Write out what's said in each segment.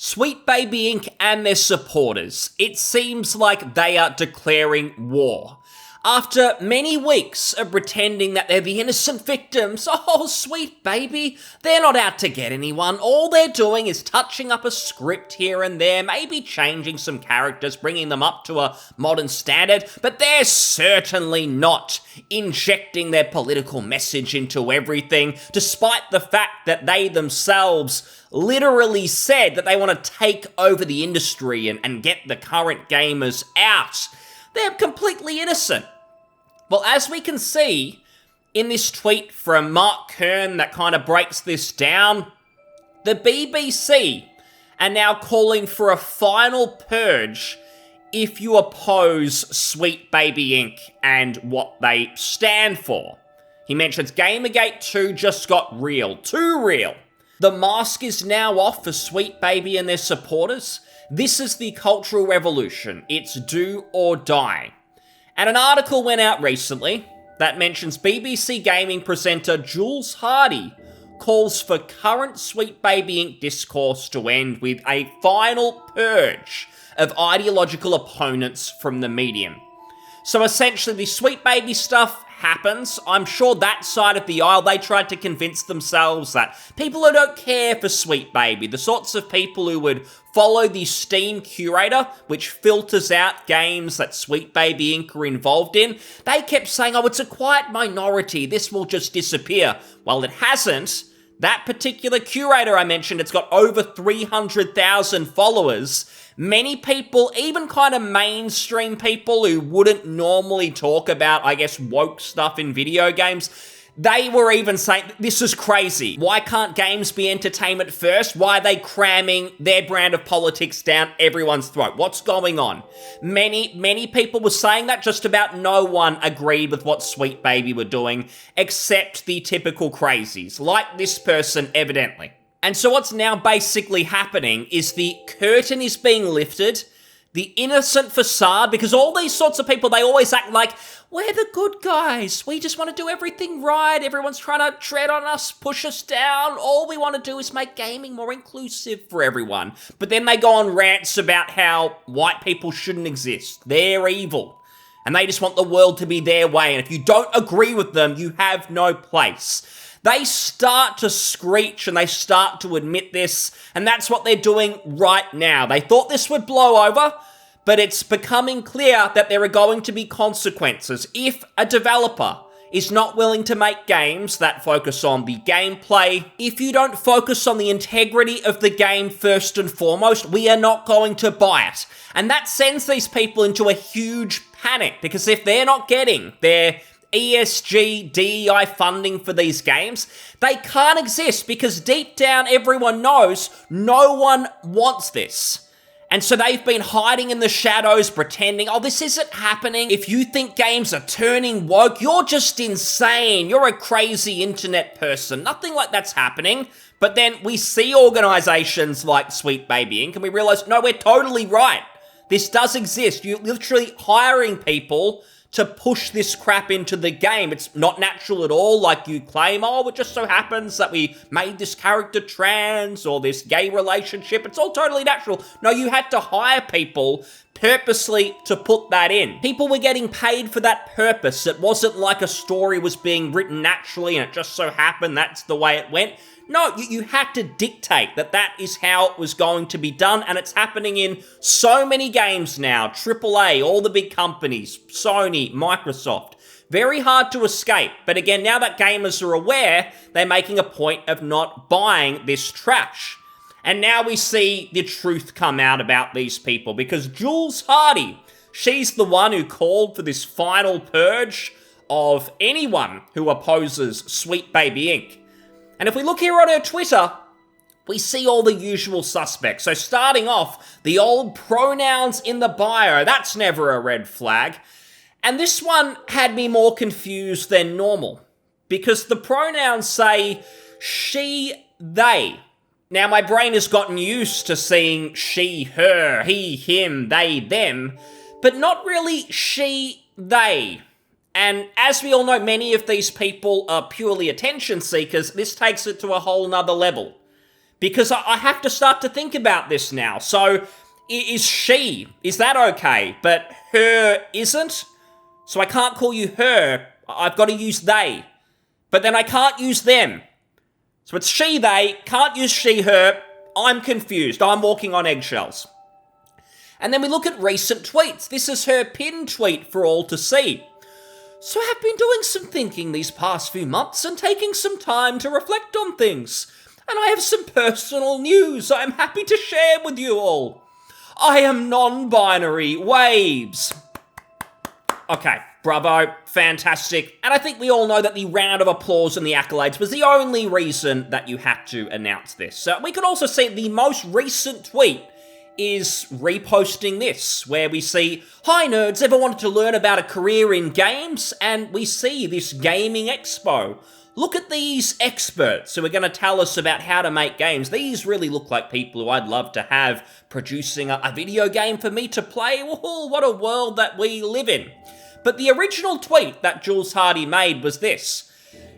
Sweet Baby Inc. and their supporters, it seems like they are declaring war. After many weeks of pretending that they're the innocent victims, oh, Sweet Baby, they're not out to get anyone. All they're doing is touching up a script here and there, maybe changing some characters, bringing them up to a modern standard, but they're certainly not injecting their political message into everything, despite the fact that they themselves literally said that they want to take over the industry and get the current gamers out. They're completely innocent. Well, as we can see in this tweet from Mark Kern that kind of breaks this down, the BBC are now calling for a final purge if you oppose Sweet Baby Inc. and what they stand for. He mentions Gamergate 2 just got real, too real. The mask is now off for Sweet Baby and their supporters. This is the cultural revolution. It's do or die. And an article went out recently that mentions BBC gaming presenter Jules Hardy calls for current Sweet Baby Inc. discourse to end with a final purge of ideological opponents from the medium. So essentially, the Sweet Baby stuff happens. I'm sure that side of the aisle, they tried to convince themselves that people who don't care for Sweet Baby, the sorts of people who would follow the Steam Curator, which filters out games that Sweet Baby Inc. are involved in, they kept saying, oh, it's a quiet minority, this will just disappear. Well, it hasn't. That particular curator I mentioned, it's got over 300,000 followers. Many people, even kind of mainstream people who wouldn't normally talk about, I guess, woke stuff in video games, they were even saying, this is crazy. Why can't games be entertainment first? Why are they cramming their brand of politics down everyone's throat? What's going on? Many people were saying that. Just about no one agreed with what Sweet Baby were doing, except the typical crazies, like this person, evidently. And so what's now basically happening is the curtain is being lifted, the innocent facade, because all these sorts of people, they always act like, we're the good guys, we just want to do everything right, everyone's trying to tread on us, push us down, all we want to do is make gaming more inclusive for everyone. But then they go on rants about how white people shouldn't exist, they're evil, and they just want the world to be their way, and if you don't agree with them, you have no place. They start to screech and they start to admit this, and that's what they're doing right now. They thought this would blow over, but it's becoming clear that there are going to be consequences if a developer is not willing to make games that focus on the gameplay. If you don't focus on the integrity of the game first and foremost, we are not going to buy it. And that sends these people into a huge panic, because if they're not getting their ESG, DEI funding for these games, they can't exist, because deep down everyone knows no one wants this. And so they've been hiding in the shadows, pretending, oh, this isn't happening. If you think games are turning woke, you're just insane. You're a crazy internet person. Nothing like that's happening. But then we see organizations like Sweet Baby Inc. and we realize, no, we're totally right. This does exist. You're literally hiring people to push this crap into the game. It's not natural at all, like you claim, oh, it just so happens that we made this character trans or this gay relationship. It's all totally natural. No, you had to hire people purposely to put that in. People were getting paid for that purpose. It wasn't like a story was being written naturally and it just so happened that's the way it went. No, you had to dictate that is how it was going to be done, and it's happening in so many games now. AAA, all the big companies, Sony, Microsoft. Very hard to escape, but again, now that gamers are aware, they're making a point of not buying this trash. And now we see the truth come out about these people, because Jules Hardy, she's the one who called for this final purge of anyone who opposes Sweet Baby Inc. And if we look here on her Twitter, we see all the usual suspects. So starting off, the old pronouns in the bio, that's never a red flag. And this one had me more confused than normal, because the pronouns say she, they. Now my brain has gotten used to seeing she, her, he, him, they, them, but not really she, they. And as we all know, many of these people are purely attention seekers. This takes it to a whole nother level. because I have to start to think about this now. So, is that okay? But her isn't? So I can't call you her, I've got to use they. But then I can't use them. So it's she, they, can't use she, her. I'm confused, I'm walking on eggshells. And then we look at recent tweets. This is her pinned tweet for all to see. So I've been doing some thinking these past few months and taking some time to reflect on things. And I have some personal news I'm happy to share with you all. I am non-binary, waves. Okay, bravo, fantastic. And I think we all know that the round of applause and the accolades was the only reason that you had to announce this. We could also see the most recent tweet is reposting this, where we see, "Hi nerds, ever wanted to learn about a career in games?" And we see this gaming expo. Look at these experts who are going to tell us about how to make games. These really look like people who I'd love to have producing a video game for me to play. Whoa, what a world that we live in. But the original tweet that Jules Hardy made was this: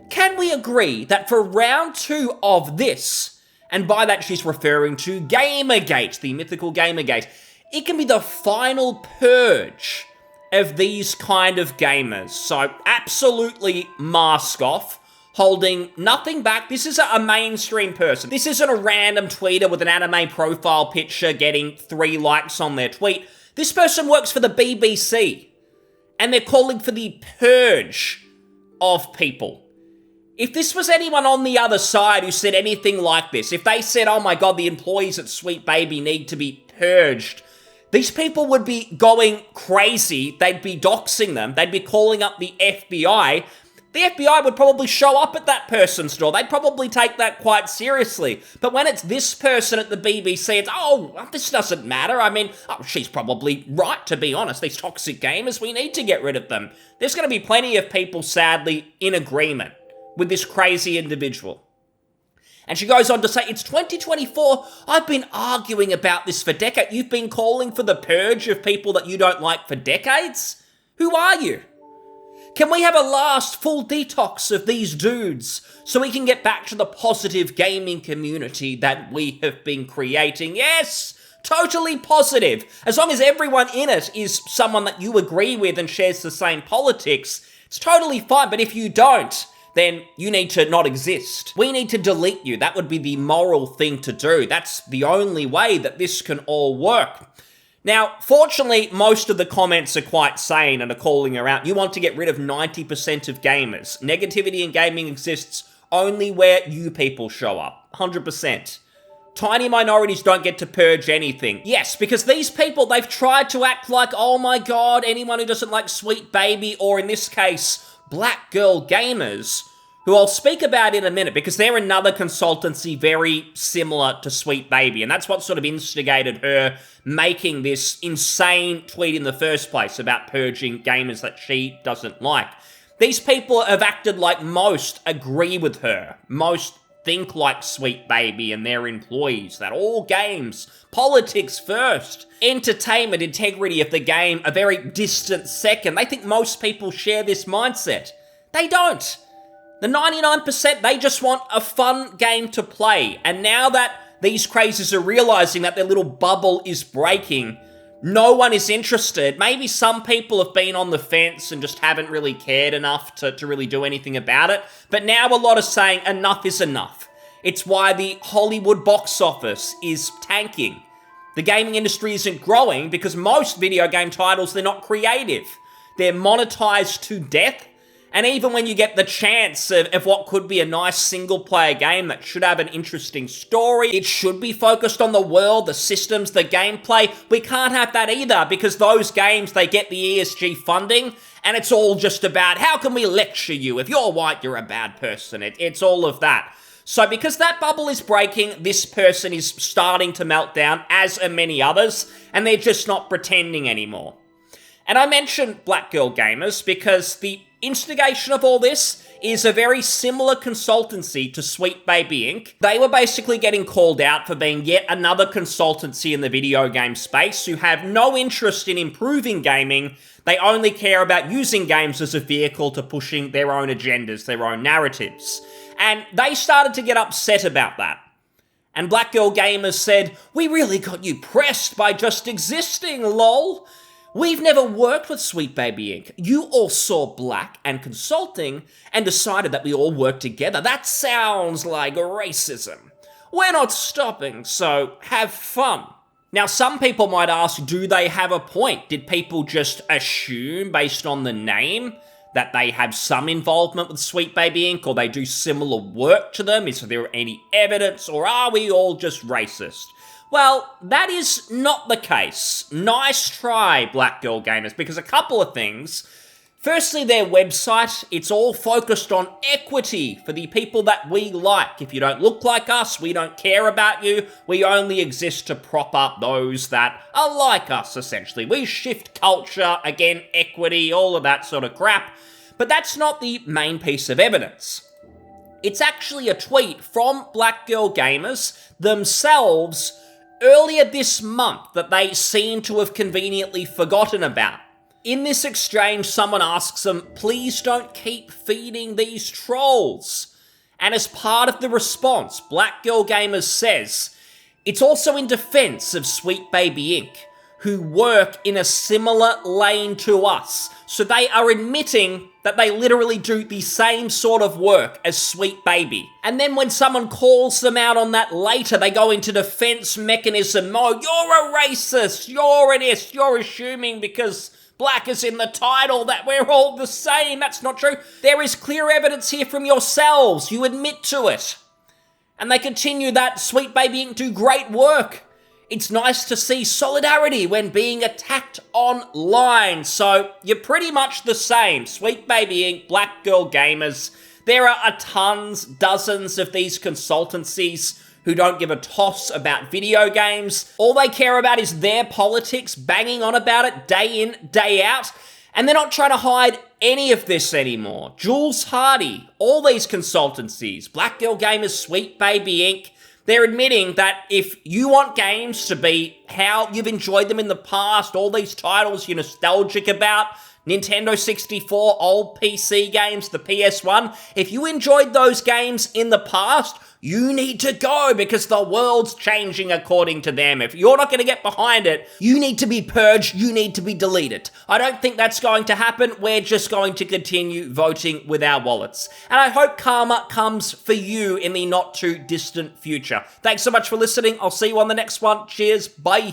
"Can we agree that for round 2 of this," and by that she's referring to Gamergate, the mythical Gamergate, "it can be the final purge of these kind of gamers." So absolutely mask off, holding nothing back. This is a mainstream person. This isn't a random tweeter with an anime profile picture getting 3 likes on their tweet. This person works for the BBC, and they're calling for the purge of people. If this was anyone on the other side who said anything like this, if they said, "Oh my god, the employees at Sweet Baby need to be purged," these people would be going crazy. They'd be doxing them. They'd be calling up the FBI. The FBI would probably show up at that person's door. They'd probably take that quite seriously. But when it's this person at the BBC, it's, "Oh, this doesn't matter. I mean, she's probably right, to be honest. These toxic gamers, we need to get rid of them." There's going to be plenty of people, sadly, in agreement with this crazy individual. And she goes on to say, "It's 2024. I've been arguing about this for decades. You've been calling for the purge of people that you don't like for decades? Who are you? Can we have a last full detox of these dudes so we can get back to the positive gaming community that we have been creating?" Yes, totally positive. As long as everyone in it is someone that you agree with and shares the same politics, it's totally fine. But if you don't, then you need to not exist. We need to delete you. That would be the moral thing to do. That's the only way that this can all work. Now, fortunately, most of the comments are quite sane and are calling her out. You want to get rid of 90% of gamers. Negativity in gaming exists only where you people show up. 100%. Tiny minorities don't get to purge anything. Yes, because these people, they've tried to act like, "Oh my god, anyone who doesn't like Sweet Baby," or in this case, Black Girl Gamers, who I'll speak about in a minute, because they're another consultancy very similar to Sweet Baby, and that's what sort of instigated her making this insane tweet in the first place about purging gamers that she doesn't like. These people have acted like most agree with her. Most think like Sweet Baby and their employees, that all games, politics first, entertainment, integrity of the game a very distant second. They think most people share this mindset. They don't. The 99%, they just want a fun game to play. And now that these crazies are realizing that their little bubble is breaking, no one is interested. Maybe some people have been on the fence and just haven't really cared enough to really do anything about it. But now a lot are saying enough is enough. It's why the Hollywood box office is tanking. The gaming industry isn't growing because most video game titles, they're not creative. They're monetized to death. And even when you get the chance of what could be a nice single-player game that should have an interesting story, it should be focused on the world, the systems, the gameplay, we can't have that either because those games, they get the ESG funding and it's all just about how can we lecture you? If you're white, you're a bad person. It's all of that. So because that bubble is breaking, this person is starting to melt down, as are many others, and they're just not pretending anymore. And I mentioned Black Girl Gamers because the instigation of all this is a very similar consultancy to Sweet Baby Inc. They were basically getting called out for being yet another consultancy in the video game space who have no interest in improving gaming. They only care about using games as a vehicle to pushing their own agendas, their own narratives. And they started to get upset about that. And Black Girl Gamers said, "We really got you pressed by just existing, lol. We've never worked with Sweet Baby Inc. You all saw Black and consulting and decided that we all work together. That sounds like racism. We're not stopping, so have fun." Now, some people might ask, do they have a point? Did people just assume, based on the name, that they have some involvement with Sweet Baby Inc., or they do similar work to them? Is there any evidence, or are we all just racist? Well, that is not the case. Nice try, Black Girl Gamers, because a couple of things. Firstly, their website, it's all focused on equity for the people that we like. If you don't look like us, we don't care about you. We only exist to prop up those that are like us, essentially. We shift culture, again, equity, all of that sort of crap. But that's not the main piece of evidence. It's actually a tweet from Black Girl Gamers themselves earlier this month that they seem to have conveniently forgotten about. In this exchange, someone asks them, "Please don't keep feeding these trolls." And as part of the response, Black Girl Gamers says, "It's also in defense of Sweet Baby Inc., who work in a similar lane to us." So they are admitting that they literally do the same sort of work as Sweet Baby. And then when someone calls them out on that later, they go into defense mechanism. "Oh, you're a racist, you're an is, you're assuming because Black is in the title that we're all the same." That's not true. There is clear evidence here from yourselves. You admit to it. And they continue that Sweet Baby Inc. do great work. It's nice to see solidarity when being attacked online. So you're pretty much the same. Sweet Baby Inc., Black Girl Gamers. There are dozens of these consultancies who don't give a toss about video games. All they care about is their politics, banging on about it day in, day out. And they're not trying to hide any of this anymore. Jules Hardy, all these consultancies, Black Girl Gamers, Sweet Baby Inc., they're admitting that if you want games to be how you've enjoyed them in the past, all these titles you're nostalgic about, Nintendo 64, old PC games, the PS1, if you enjoyed those games in the past, you need to go because the world's changing according to them. If you're not going to get behind it, you need to be purged, you need to be deleted. I don't think that's going to happen. We're just going to continue voting with our wallets. And I hope karma comes for you in the not too distant future. Thanks so much for listening. I'll see you on the next one. Cheers. Bye.